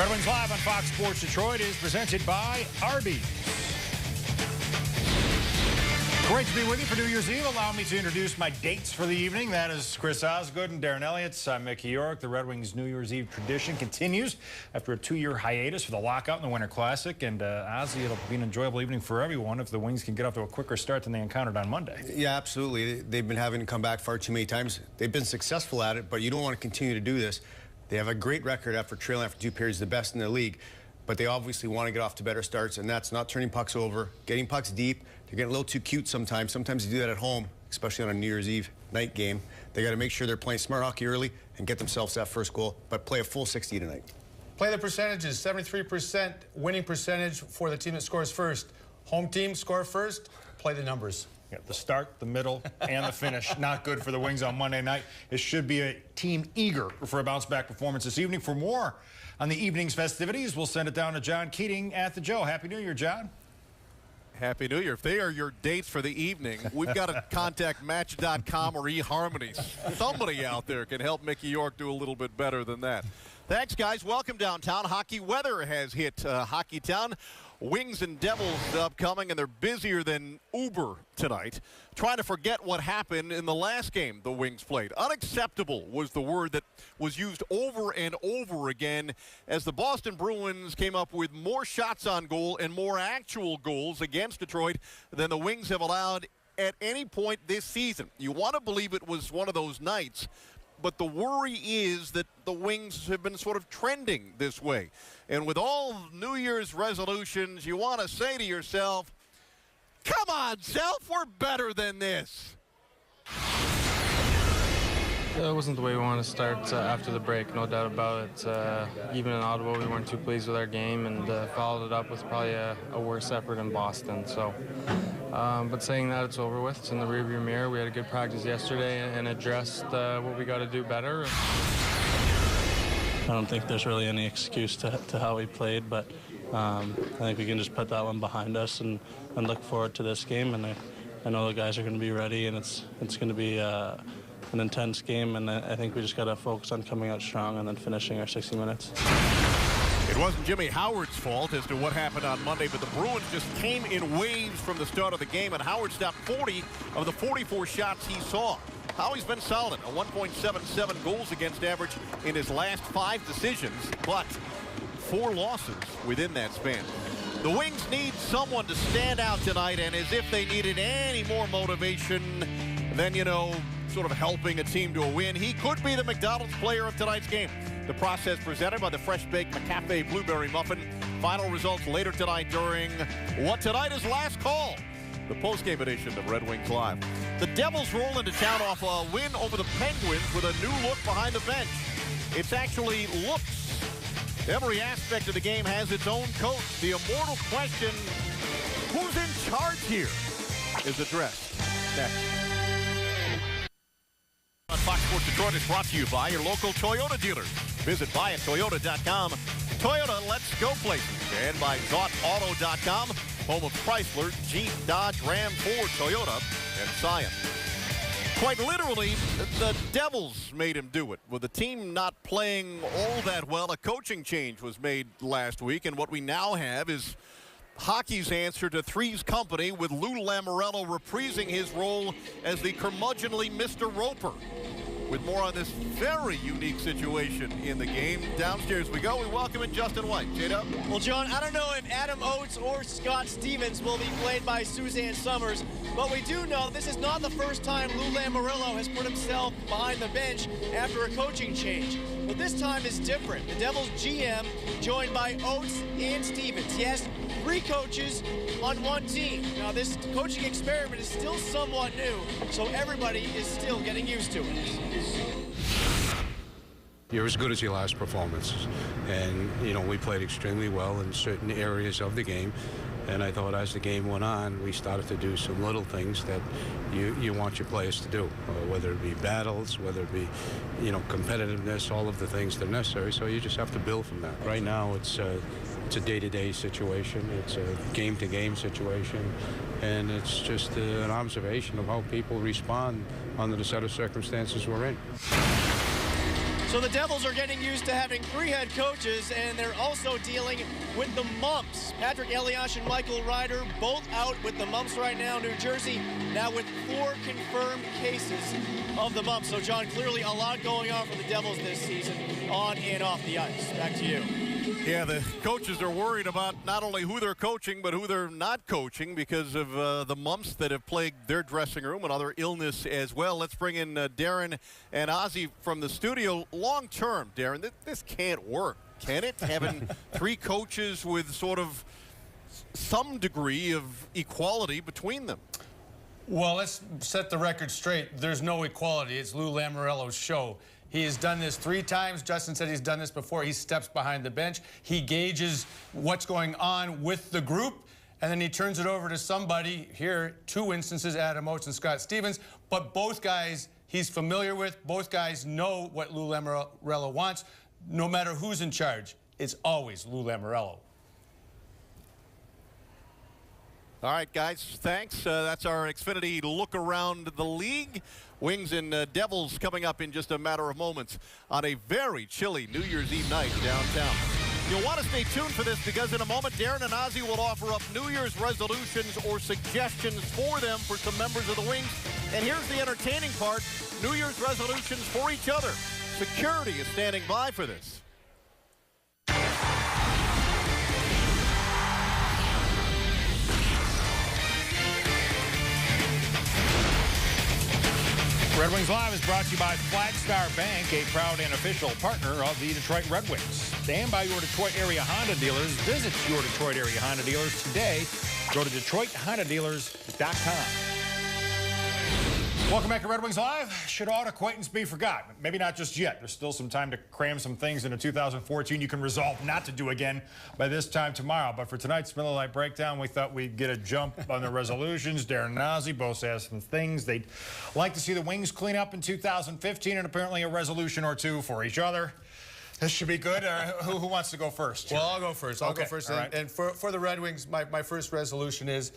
Red Wings Live on Fox Sports Detroit is presented by Arby's. Great to be with you for New Year's Eve. Allow me to introduce my dates for the evening. That is Chris Osgood and Darren Elliott's. I'm Mickey York. The Red Wings New Year's Eve tradition continues after a 2-year hiatus for the lockout in the Winter Classic. And Ozzy, it'll be an enjoyable evening for everyone if the Wings can get off to a quicker start than they encountered on Monday. Yeah, absolutely. They've been having to come back far too many times. They've been successful at it, but you don't want to continue to do this. They have a great record after trailing after 2 periods, the best in the league. But they obviously want to get off to better starts, and that's not turning pucks over, getting pucks deep. They're getting a little too cute sometimes. Sometimes they do that at home, especially on a New Year's Eve night game. They got to make sure they're playing smart hockey early and get themselves that first goal, but play a full 60 tonight. Play the percentages, 73% winning percentage for the team that scores first. Home team score first, play the numbers. Yeah, the start, the middle, and the finish. Not good for the Wings on Monday night. It should be a team eager for a bounce-back performance this evening. For more on the evening's festivities, we'll send it down to John Keating at the Joe. Happy New Year, John. Happy New Year. If they are your dates for the evening, we've got to contact Match.com or eHarmony. Somebody out there can help Mickey York do a little bit better than that. Thanks, guys. Welcome downtown. Hockey weather has hit Hockeytown. Wings and Devils upcoming, and they're busier than Uber tonight. Trying to forget what happened in the last game the Wings played. Unacceptable was the word that was used over and over again as the Boston Bruins came up with more shots on goal and more actual goals against Detroit than the Wings have allowed at any point this season. You want to believe it was one of those nights, but the worry is that the Wings have been sort of trending this way. And with all New Year's resolutions, you want to say to yourself, come on, self, we're better than this. It wasn't the way we wanted to start after the break, no doubt about it. Even in Ottawa, we weren't too pleased with our game and followed it up with probably a worse effort in Boston. So, but saying that, it's over with. It's in the rearview mirror. We had a good practice yesterday and addressed what we got to do better. I don't think there's really any excuse to how we played, but I think we can just put that one behind us and look forward to this game. And I know the guys are going to be ready, and it's going to be an intense game, and I think we just got to focus on coming out strong and then finishing our 60 minutes. It wasn't Jimmy Howard's fault as to what happened on Monday, but the Bruins just came in waves from the start of the game, and Howard stopped 40 of the 44 shots he saw. Howie's been solid, a 1.77 goals against average in his last 5 decisions, but 4 losses within that span. The Wings need someone to stand out tonight, and as if they needed any more motivation than, you know, sort of helping a team to a win, he could be the McDonald's player of tonight's game. The process presented by the fresh-baked McCafe Blueberry Muffin. Final results later tonight during what tonight is last call, the post-game edition of Red Wings Live. The Devils roll into town off a win over the Penguins with a new look behind the bench. It's actually looks. Every aspect of the game has its own coach. The immortal question, who's in charge here, is addressed next. On Fox Sports Detroit is brought to you by your local Toyota dealers. Visit buyatoyota.com. Toyota, let's go places. And by ZotAuto.com, home of Chrysler, Jeep, Dodge, Ram, Ford, Toyota, and Scion. Quite literally, the Devils made him do it. With the team not playing all that well, a coaching change was made last week, and what we now have is hockey's answer to Three's Company, with Lou Lamoriello reprising his role as the curmudgeonly Mr. Roper. With more on this very unique situation in the game, downstairs we go. We welcome in Justin White. J-Dub? Well, John, I don't know if Adam Oates or Scott Stevens will be played by Suzanne Summers, but we do know this is not the first time Lou Lamoriello has put himself behind the bench after a coaching change. But this time is different. The Devils GM joined by Oates and Stevens. Yes, 3 coaches on 1 team. Now, this coaching experiment is still somewhat new, so everybody is still getting used to it. You're as good as your last performance, and you know we played extremely well in certain areas of the game, and I thought as the game went on we started to do some little things that you want your players to do, whether it be battles, whether it be, you know, competitiveness, all of the things that are necessary. So you just have to build from that. Right now it's a day-to-day situation, it's a game-to-game situation, and it's just an observation of how people respond under the set of circumstances we're in. So the Devils are getting used to having 3 head coaches, and they're also dealing with the mumps. Patrick Eliash and Michael Ryder both out with the mumps right now. New Jersey now with 4 confirmed cases of the mumps. So, John, clearly a lot going on for the Devils this season on and off the ice. Back to you. Yeah, the coaches are worried about not only who they're coaching, but who they're not coaching because of the mumps that have plagued their dressing room and other illness as well. Let's bring in Darren and Ozzy from the studio. Long term, Darren, this can't work, can it? Having 3 coaches with sort of some degree of equality between them. Well, let's set the record straight. There's no equality. It's Lou Lamoriello's show. He has done this 3 times. Justin said he's done this before. He steps behind the bench. He gauges what's going on with the group, and then he turns it over to somebody. Here, 2 instances, Adam Oates and Scott Stevens. But both guys he's familiar with. Both guys know what Lou Lamoriello wants. No matter who's in charge, it's always Lou Lamoriello. All right, guys, thanks. That's our Xfinity look around the league. Wings and Devils coming up in just a matter of moments on a very chilly New Year's Eve night downtown. You'll want to stay tuned for this because in a moment, Darren and Ozzy will offer up New Year's resolutions or suggestions for them for some members of the Wings. And here's the entertaining part, New Year's resolutions for each other. Security is standing by for this. Red Wings Live is brought to you by Flagstar Bank, a proud and official partner of the Detroit Red Wings. And by your Detroit area Honda dealers. Visit your Detroit area Honda dealers today. Go to DetroitHondaDealers.com. Welcome back to Red Wings Live. Should old acquaintance be forgotten? Maybe not just yet. There's still some time to cram some things into 2014 you can resolve not to do again by this time tomorrow. But for tonight's Miller Lite Breakdown, we thought we'd get a jump on the resolutions. Darren and Ozzy both have some things they'd like to see the Wings clean up in 2015, and apparently a resolution or 2 for each other. This should be good. Who wants to go first? Well, I'll go first. I'll go first. Right. And for the Red Wings, my first resolution is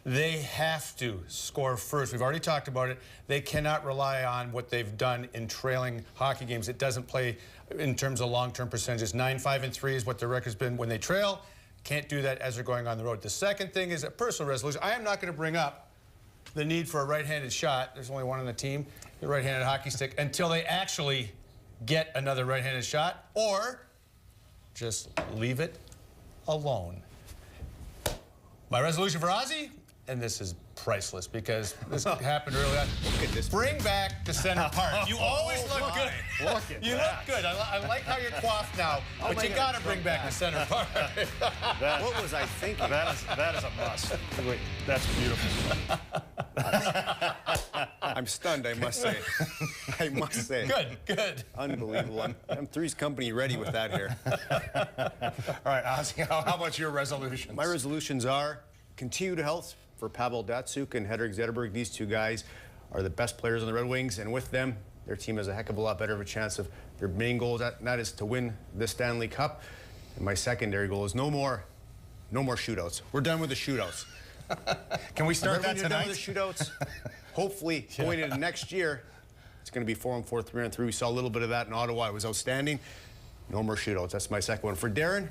they have to score first. We've already talked about it. They cannot rely on what they've done in trailing hockey games. It doesn't play in terms of long-term percentages. 9-5-3 is what the record's been when they trail. Can't do that as they're going on the road. The second thing is a personal resolution. I am not going to bring up the need for a right-handed shot. There's only one on the team, the right-handed hockey stick, until they actually get another right-handed shot, or just leave it alone. My resolution for Ozzy, and this is priceless because this happened early on. Look at this. Bring back the center part. You always look good. You look good. I like how you're coiffed now, but you got to bring back the center part. What was I thinking? That is a must. Wait, that's beautiful. I'm stunned, I must say. I must say. Good. Unbelievable. I'm Three's Company ready with that here. All right, Ozzy, how about your resolutions? My resolutions are continued health for Pavel Datsyuk and Henrik Zetterberg. These 2 guys are the best players on the Red Wings, and with them, their team has a heck of a lot better of a chance of their main goal, and that is to win the Stanley Cup. And my secondary goal is no more shootouts. We're done with the shootouts. Can we start that tonight? Done with the shootouts. Hopefully, going into next year, it's going to be 4-on-4, 3-on-3. We saw a little bit of that in Ottawa. It was outstanding. No more shootouts. That's my second one. For Darren,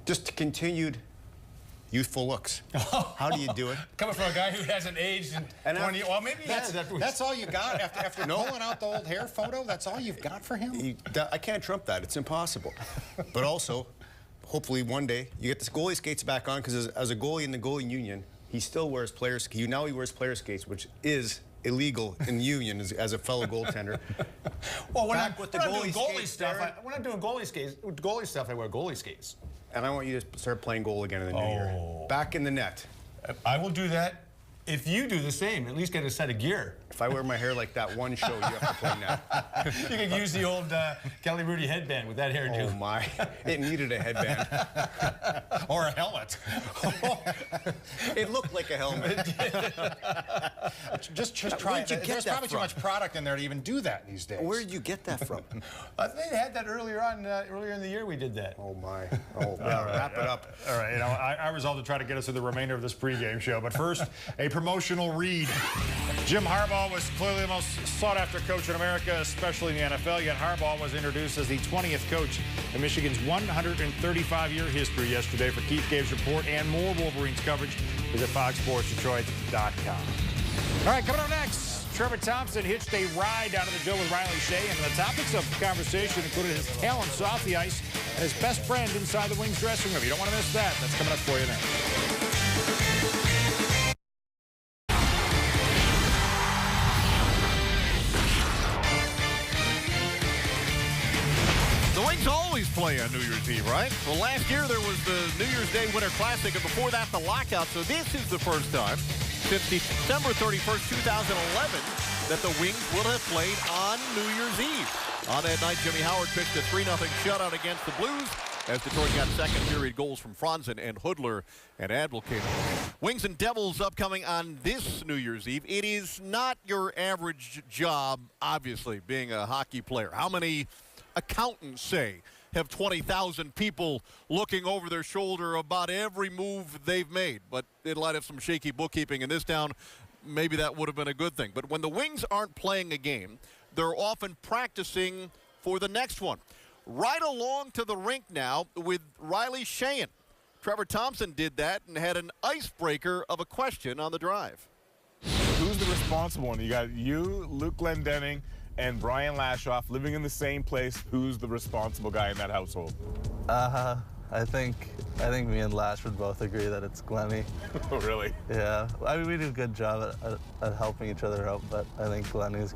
just continued youthful looks. How do you do it? Coming from a guy who hasn't aged in 20 years. Well, maybe that's all you got after pulling out the old hair photo. That's all you've got for him. I can't trump that. It's impossible. But also, hopefully one day you get the goalie skates back on, because as a goalie in the goalie union, he still wears player skates. Now he wears player skates, which is illegal in the union as a fellow goaltender. Well, we're not doing goalie stuff. We're not doing goalie skates. Goalie stuff. I wear goalie skates. And I want you to start playing goal again in the new year. Back in the net. I will do that if you do the same. At least get a set of gear. If I wear my hair like that one show, you have to play net. You can use the old Kelly Rudy headband with that hairdo. Oh my! It needed a headband or a helmet. It looked like a helmet. just try it. There's probably too much product in there to even do that these days. Where did you get that from? They had that earlier on. Earlier in the year, we did that. Oh my! Oh, yeah, wrap it up. All right. You know, I result to try to get us through the remainder of this pregame show. But first, a promotional read. Jim Harbaugh was clearly the most sought-after coach in America, especially in the NFL, yet Harbaugh was introduced as the 20th coach in Michigan's 135-year history yesterday. For Keith Gabe's report and more Wolverines coverage, visit FoxSportsDetroit.com. All right, coming up next, Trevor Thompson hitched a ride down to the Joe with Riley Shea, and the topics of conversation included his talents off the ice and his best friend inside the Wings dressing room. You don't want to miss that. That's coming up for you next. The Wings always play on New Year's Eve, right? Well, last year there was the New Year's Day Winter Classic, and before that the lockout. So this is the first time since December 31st, 2011, that the Wings will have played on New Year's Eve. On that night, Jimmy Howard pitched a 3-0 shutout against the Blues as Detroit got second period goals from Franzen and Hoodler and Advocaat. Wings and Devils upcoming on this New Year's Eve. It is not your average job, obviously, being a hockey player. How many accountants, say, have 20,000 people looking over their shoulder about every move they've made? But in light of some shaky bookkeeping in this town, maybe that would have been a good thing. But when the Wings aren't playing a game, they're often practicing for the next one. Right along to the rink now with Riley Shea. Trevor Thompson did that and had an icebreaker of a question on the drive. Who's the responsible one? You got you, Luke Glendening, and Brian Lashoff living in the same place. Who's the responsible guy in that household? I think me and Lash would both agree that it's Glenny. Oh, really? Yeah. I mean, we do a good job at helping each other out, but I think Glenny's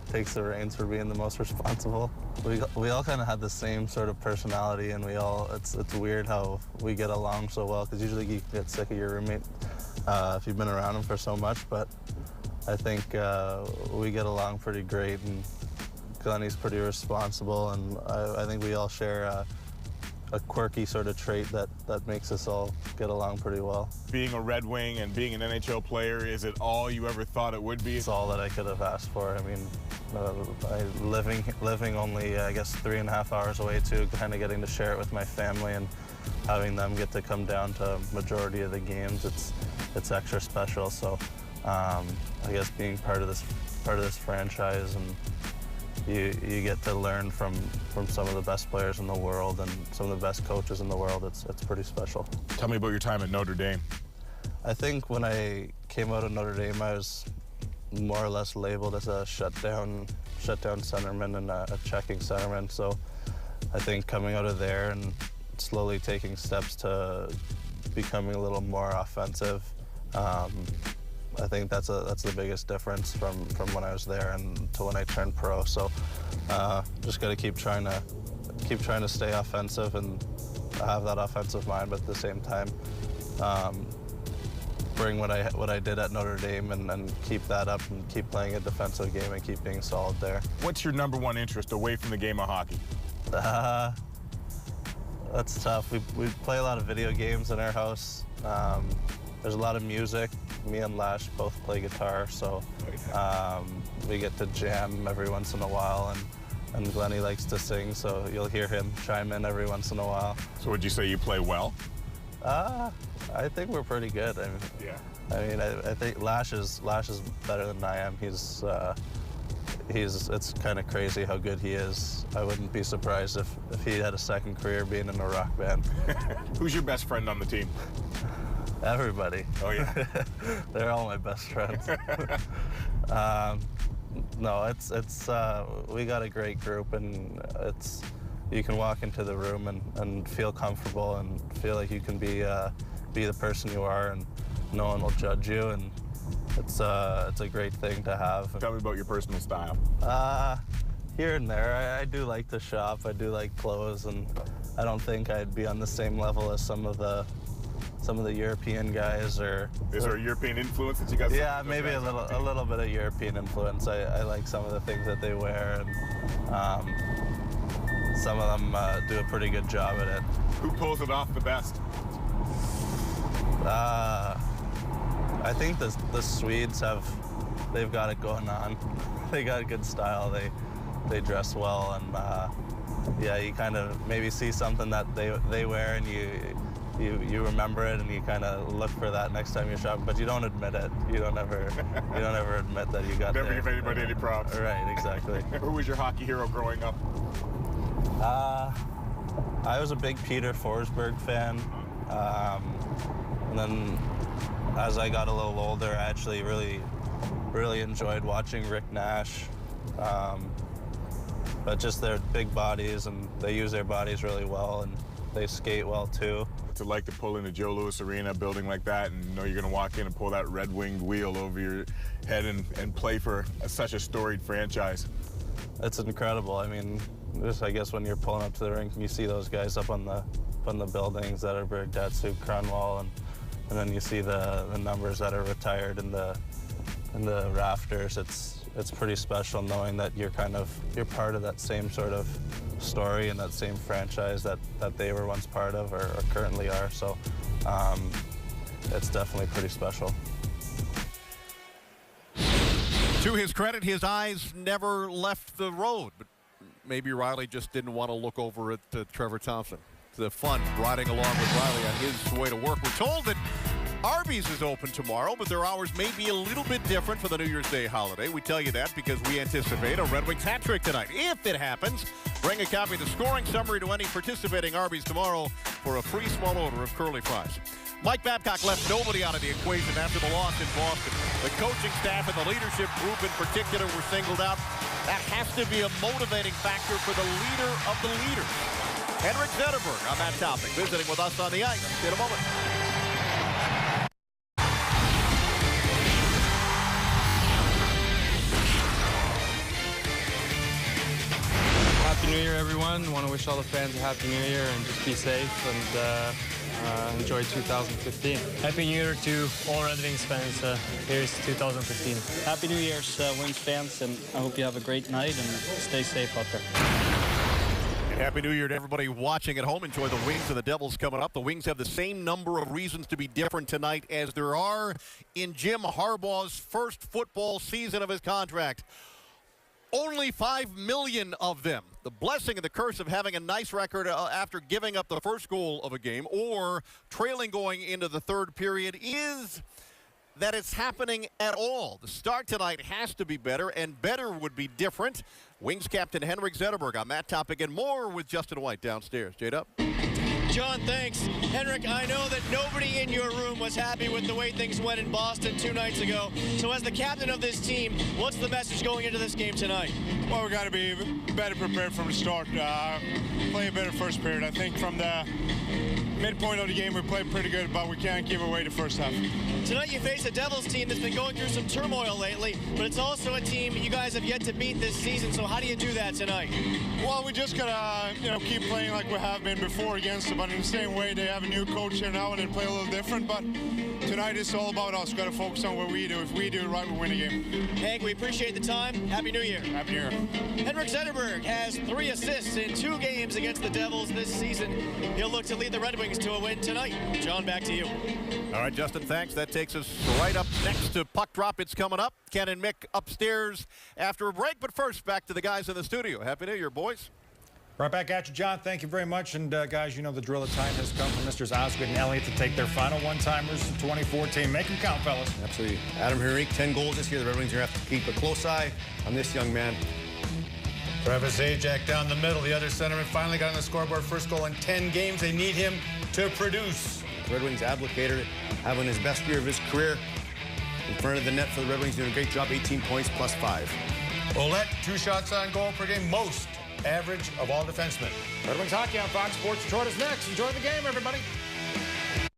takes the reins for being the most responsible. We all kind of have the same sort of personality, and it's weird how we get along so well, because usually you get sick of your roommate if you've been around him for so much, but I think we get along pretty great, and Glenny's pretty responsible, and I think we all share a quirky sort of trait that makes us all get along pretty well. Being a Red Wing and being an NHL player, is it all you ever thought it would be? It's all that I could have asked for. I mean, living only, I guess, 3.5 hours away too, kind of getting to share it with my family and having them get to come down to majority of the games, it's extra special. So I guess being part of this franchise, and you get to learn from some of the best players in the world and some of the best coaches in the world. It's pretty special. Tell me about your time at Notre Dame. I think when I came out of Notre Dame, I was more or less labeled as a shutdown centerman and a checking centerman. So I think coming out of there and slowly taking steps to becoming a little more offensive, I think that's the biggest difference from when I was there and to when I turned pro. So just got to keep trying to stay offensive and have that offensive mind, but at the same time bring what I did at Notre Dame and keep that up and keep playing a defensive game and keep being solid there. What's your #1 interest away from the game of hockey? That's tough. We play a lot of video games in our house. There's a lot of music. Me and Lash both play guitar, so we get to jam every once in a while, and Glenny likes to sing, so you'll hear him chime in every once in a while. So would you say you play well? I think we're pretty good. I think Lash is better than I am. It's kind of crazy how good he is. I wouldn't be surprised if he had a second career being in a rock band. Who's your best friend on the team? Everybody. Oh, yeah. They're all my best friends. No, we got a great group, and you can walk into the room and feel comfortable and feel like you can be the person you are, and no one will judge you, and it's a great thing to have. Tell me about your personal style. Here and there, I do like to shop. I do like clothes, and I don't think I'd be on the same level as some of the European guys. Is there a European influence that you got? Yeah, maybe a little bit of European influence. I like some of the things that they wear, and some of them do a pretty good job at it. Who pulls it off the best? I think the Swedes they've got it going on. They got a good style. They dress well, and yeah, you kind of maybe see something that they wear, and you remember it and you kind of look for that next time you're shopping, but you don't admit it. You don't ever admit that you got Never there. give anybody any props. Right, exactly. Who was your hockey hero growing up? I was a big Peter Forsberg fan. And then as I got a little older, I actually really enjoyed watching Rick Nash. But just their big bodies, and they use their bodies really well, and they skate well too. What's it like to pull into Joe Louis Arena, a building like that, and know you're going to walk in and pull that red-winged wheel over your head and play for such a storied franchise? It's incredible. I mean, just I guess when you're pulling up to the rink and you see those guys up on the buildings that are Berg, Datsuk, Cronwall, and then you see the numbers that are retired in the rafters. It's pretty special knowing that you're part of that same sort of story and that same franchise that they were once part of or currently are. So it's definitely pretty special. To his credit, his eyes never left the road, but maybe Riley just didn't want to look over at Trevor Thompson. The fun riding along with Riley on his way to work. We're told that Arby's is open tomorrow, but their hours may be a little bit different for the New Year's Day holiday. We tell you that because we anticipate a Red Wings hat trick tonight. If it happens, bring a copy of the scoring summary to any participating Arby's tomorrow for a free small order of curly fries. Mike Babcock left nobody out of the equation after the loss in Boston. The coaching staff and the leadership group in particular were singled out. That has to be a motivating factor for the leader of the leaders. Henrik Zetterberg on that topic, visiting with us on the ice in a moment. Happy New Year, everyone. Want to wish all the fans a Happy New Year and just be safe and enjoy 2015. Happy New Year to all Red Wings fans. Here's 2015. Happy New Year's, Wings fans, and I hope you have a great night and stay safe out there. And Happy New Year to everybody watching at home. Enjoy the Wings and the Devils coming up. The Wings have the same number of reasons to be different tonight as there are in Jim Harbaugh's first football season of his contract. Only 5 million of them. The blessing and the curse of having a nice record after giving up the first goal of a game or trailing going into the third period is that it's happening at all. The start tonight has to be better, and better would be different. Wings captain Henrik Zetterberg on that topic and more with Justin White downstairs. J-Dub. John, thanks. Henrik, I know that nobody in your room was happy with the way things went in Boston 2 nights ago. So as the captain of this team, what's the message going into this game tonight? Well, we got to be better prepared from the start. Play a better first period. I think from the midpoint of the game, we played pretty good, but we can't give away the first half. Tonight you face a Devils team that's been going through some turmoil lately, but it's also a team you guys have yet to beat this season. So how do you do that tonight? Well, we just gotta, keep playing like we have been before against them. But in the same way, they have a new coach here now, and they play a little different. But tonight it's all about us. Got to focus on what we do. If we do it right, we win the game. Hank, we appreciate the time. Happy New Year. Happy New Year. Henrik Zetterberg has 3 assists in 2 games against the Devils this season. He'll look to lead the Red Wings to a win tonight. John, back to you. All right, Justin, thanks. That takes us right up next to Puck Drop. It's coming up. Ken and Mick upstairs after a break. But first, back to the guys in the studio. Happy New Year, boys. Right back at you, John. Thank you very much. And, guys, you know the drill. The time has come for Mr. Osgood and Elliott to take their final one-timers in 2014. Make them count, fellas. Absolutely. Adam Henrique, 10 goals this year. The Red Wings are going to have to keep a close eye on this young man. Travis Zajac down the middle. The other centerman finally got on the scoreboard. First goal in 10 games. They need him to produce. The Red Wings applicator having his best year of his career. In front of the net for the Red Wings, doing a great job. 18 points plus 5. Ouellette, 2 shots on goal per game. Most average of all defensemen. Red Wings hockey on Fox Sports Detroit is next. Enjoy the game, everybody.